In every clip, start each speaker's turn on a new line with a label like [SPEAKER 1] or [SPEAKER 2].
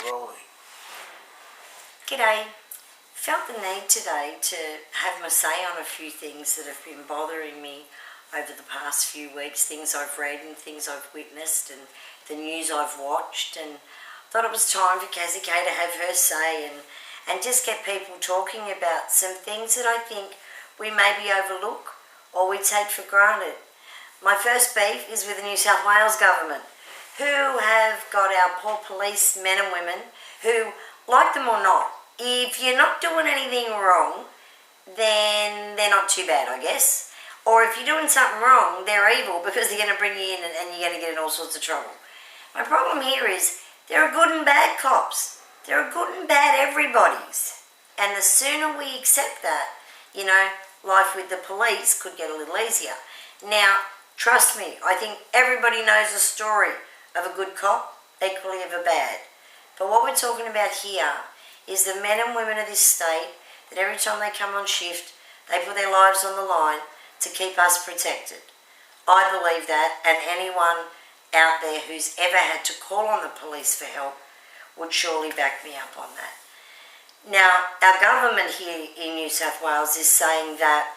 [SPEAKER 1] rolling.
[SPEAKER 2] G'day. Felt the need today to have my say on a few things that have been bothering me over the past few weeks, things I've read and things I've witnessed and the news I've watched, and thought it was time for Kazzie to have her say and just get people talking about some things that I think we maybe overlook or we take for granted. My first beef is with the New South Wales government, who have got our poor police men and women who, like them or not, if you're not doing anything wrong, then they're not too bad, I guess. Or if you're doing something wrong, they're evil because they're going to bring you in and you're going to get in all sorts of trouble. My problem here is there are good and bad cops. There are good and bad everybody's. And the sooner we accept that, life with the police could get a little easier. Now, trust me, I think everybody knows the story of a good cop, equally of a bad. But what we're talking about here is the men and women of this state that every time they come on shift, they put their lives on the line to keep us protected. I believe that, and anyone out there who's ever had to call on the police for help would surely back me up on that. Now, our government here in New South Wales is saying that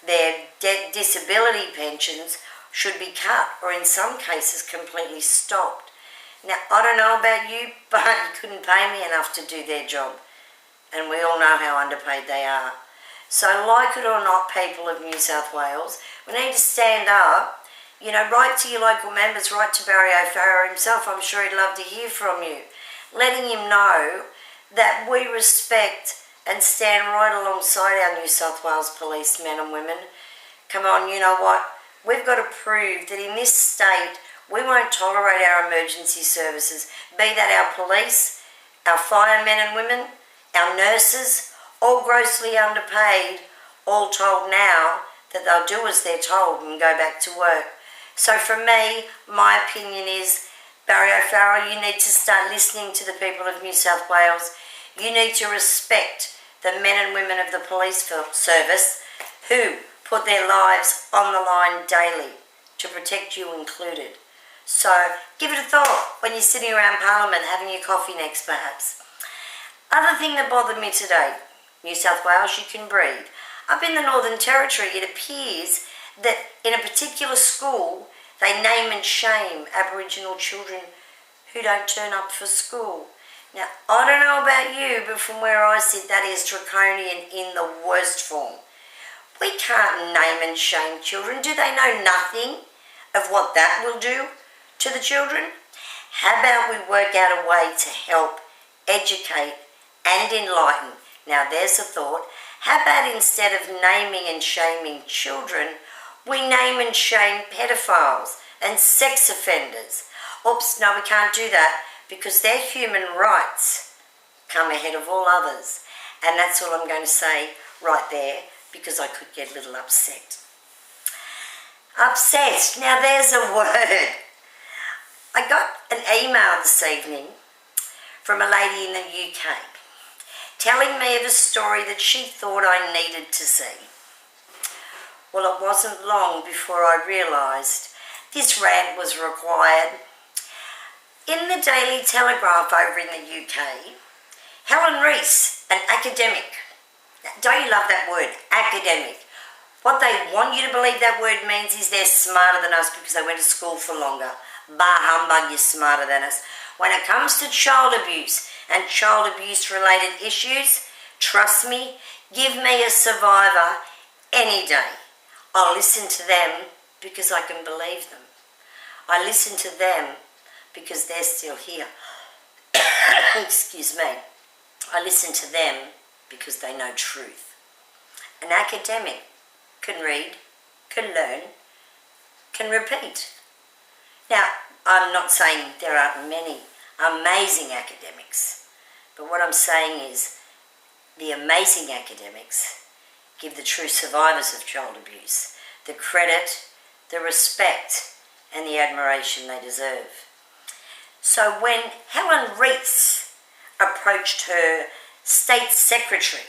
[SPEAKER 2] their disability pensions should be cut, or in some cases completely stopped. Now, I don't know about you, but you couldn't pay me enough to do their job. And we all know how underpaid they are. So, like it or not, people of New South Wales, we need to stand up, write to your local members, write to Barry O'Farrell himself. I'm sure he'd love to hear from you. Letting him know that we respect and stand right alongside our New South Wales police men and women. Come on, you know what? We've got to prove that in this state, we won't tolerate our emergency services, be that our police, our firemen and women, our nurses, all grossly underpaid, all told now that they'll do as they're told and go back to work. So for me, my opinion is, Barry O'Farrell, you need to start listening to the people of New South Wales. You need to respect the men and women of the police service who put their lives on the line daily to protect you included. So give it a thought when you're sitting around Parliament having your coffee next perhaps. Other thing that bothered me today, New South Wales, you can breathe. Up in the Northern Territory, it appears that in a particular school, they name and shame Aboriginal children who don't turn up for school. Now, I don't know about you, but from where I sit, that is draconian in the worst form. We can't name and shame children. Do they know nothing of what that will do to the children? How about we work out a way to help, educate and enlighten? Now there's a thought. How about instead of naming and shaming children, we name and shame pedophiles and sex offenders? Oops, no, we can't do that because their human rights come ahead of all others. And that's all I'm going to say right there because I could get a little upset. Upset. Now there's a word. I got an email this evening from a lady in the UK telling me of a story that she thought I needed to see. Well, it wasn't long before I realised this rant was required. In the Daily Telegraph over in the UK, Helen Reece, an academic. Don't you love that word, academic? What they want you to believe that word means is they're smarter than us because they went to school for longer. Bah humbug, you're smarter than us. When it comes to child abuse and child abuse related issues, trust me, give me a survivor any day. I'll listen to them because I can believe them. I listen to them because they're still here. Excuse me. I listen to them because they know truth. An academic can read, can learn, can repeat. Now, I'm not saying there aren't many amazing academics, but what I'm saying is the amazing academics give the true survivors of child abuse the credit, the respect, and the admiration they deserve. So when Helen Reece approached her state secretary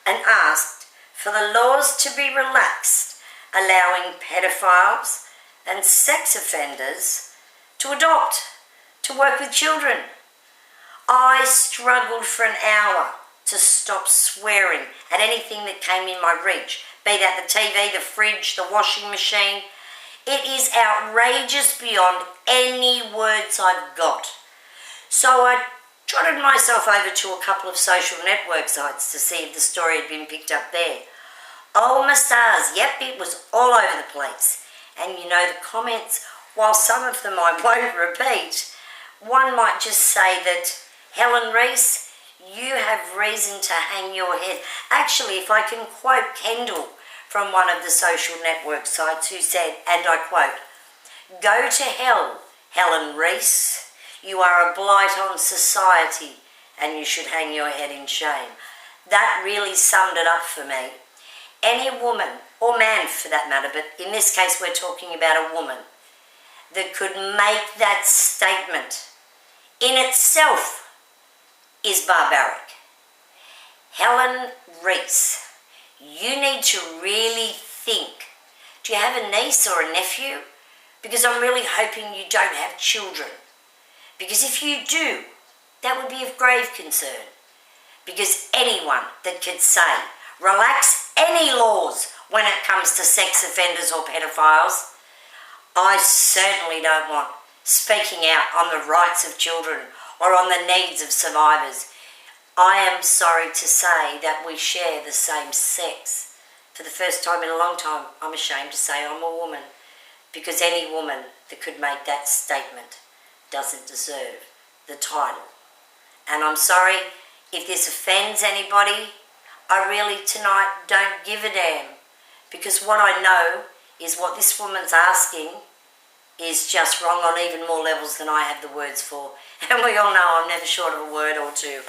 [SPEAKER 2] and asked for the laws to be relaxed, allowing pedophiles and sex offenders to adopt, to work with children, I struggled for an hour to stop swearing at anything that came in my reach, be that the TV, the fridge, the washing machine. It is outrageous beyond any words I've got. So I trotted myself over to a couple of social network sites to see if the story had been picked up there. Oh my stars, yep, it was all over the place. And you know, the comments, while some of them I won't repeat, one might just say that, Helen Reece, you have reason to hang your head. Actually, if I can quote Kendall from one of the social network sites who said, and I quote, "Go to hell, Helen Reece. You are a blight on society and you should hang your head in shame." That really summed it up for me. Any woman, or man for that matter, but in this case we're talking about a woman, that could make that statement in itself is barbaric. Helen Reece, you need to really think. Do you have a niece or a nephew? Because I'm really hoping you don't have children. Because if you do, that would be of grave concern. Because anyone that could say, relax any laws when it comes to sex offenders or pedophiles, I certainly don't want speaking out on the rights of children or on the needs of survivors. I am sorry to say that we share the same sex. For the first time in a long time, I'm ashamed to say I'm a woman, because any woman that could make that statement doesn't deserve the title. And I'm sorry if this offends anybody. I really tonight don't give a damn, because what I know is what this woman's asking is just wrong on even more levels than I have the words for. And we all know I'm never short of a word or two.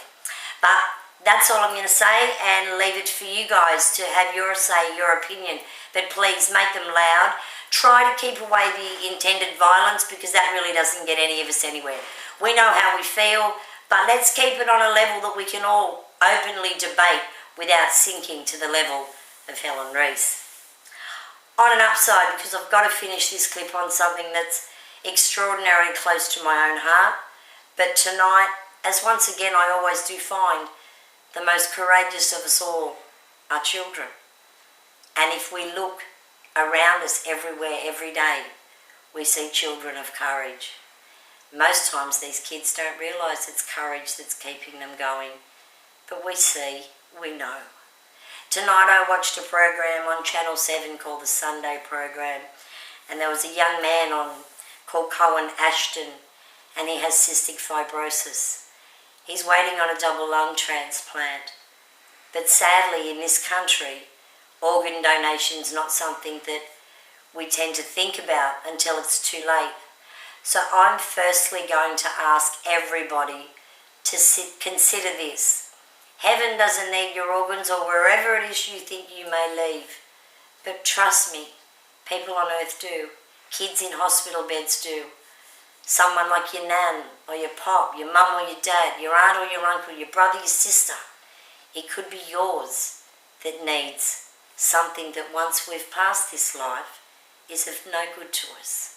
[SPEAKER 2] But that's all I'm going to say, and leave it for you guys to have your say, your opinion. But please make them loud. Try to keep away the intended violence, because that really doesn't get any of us anywhere. We know how we feel, but let's keep it on a level that we can all openly debate without sinking to the level of Helen Reece. On an upside, because I've got to finish this clip on something that's extraordinarily close to my own heart, but tonight, as once again I always do find, the most courageous of us all are children. And if we look around us everywhere, every day, we see children of courage. Most times these kids don't realise it's courage that's keeping them going, but we see, we know. Tonight I watched a program on Channel 7 called the Sunday Program, and there was a young man on called Cohen Ashton, and he has cystic fibrosis. He's waiting on a double lung transplant. But sadly in this country, organ donation is not something that we tend to think about until it's too late. So I'm firstly going to ask everybody to consider this. Heaven doesn't need your organs, or wherever it is you think you may leave. But trust me, people on earth do. Kids in hospital beds do. Someone like your nan or your pop, your mum or your dad, your aunt or your uncle, your brother, your sister. It could be yours that needs something that once we've passed this life is of no good to us.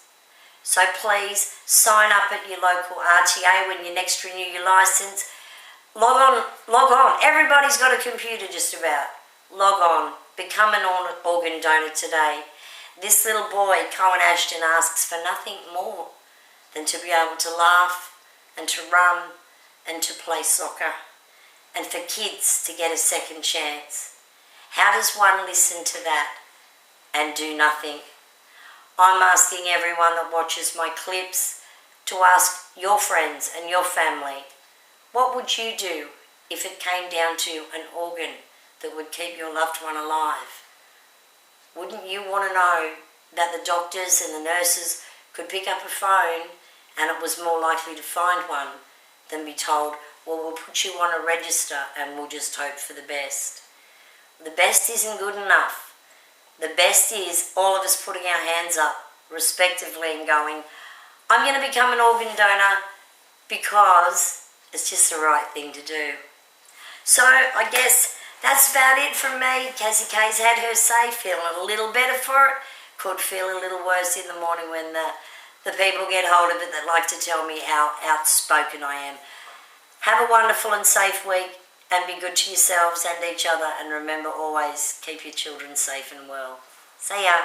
[SPEAKER 2] So please sign up at your local RTA when you next renew your licence. Log on. Everybody's got a computer just about. Log on. Become an organ donor today. This little boy, Cohen Ashton, asks for nothing more than to be able to laugh and to run and to play soccer, and for kids to get a second chance. How does one listen to that and do nothing? I'm asking everyone that watches my clips to ask your friends and your family, what would you do if it came down to an organ that would keep your loved one alive? Wouldn't you want to know that the doctors and the nurses could pick up a phone and it was more likely to find one than be told, well, we'll put you on a register and we'll just hope for the best? The best isn't good enough. The best is all of us putting our hands up respectively and going, I'm going to become an organ donor because it's just the right thing to do. So I guess that's about it from me. Kazzie K's had her say, feeling a little better for it. Could feel a little worse in the morning when the people get hold of it that like to tell me how outspoken I am. Have a wonderful and safe week, and be good to yourselves and each other, and remember, always keep your children safe and well. See ya.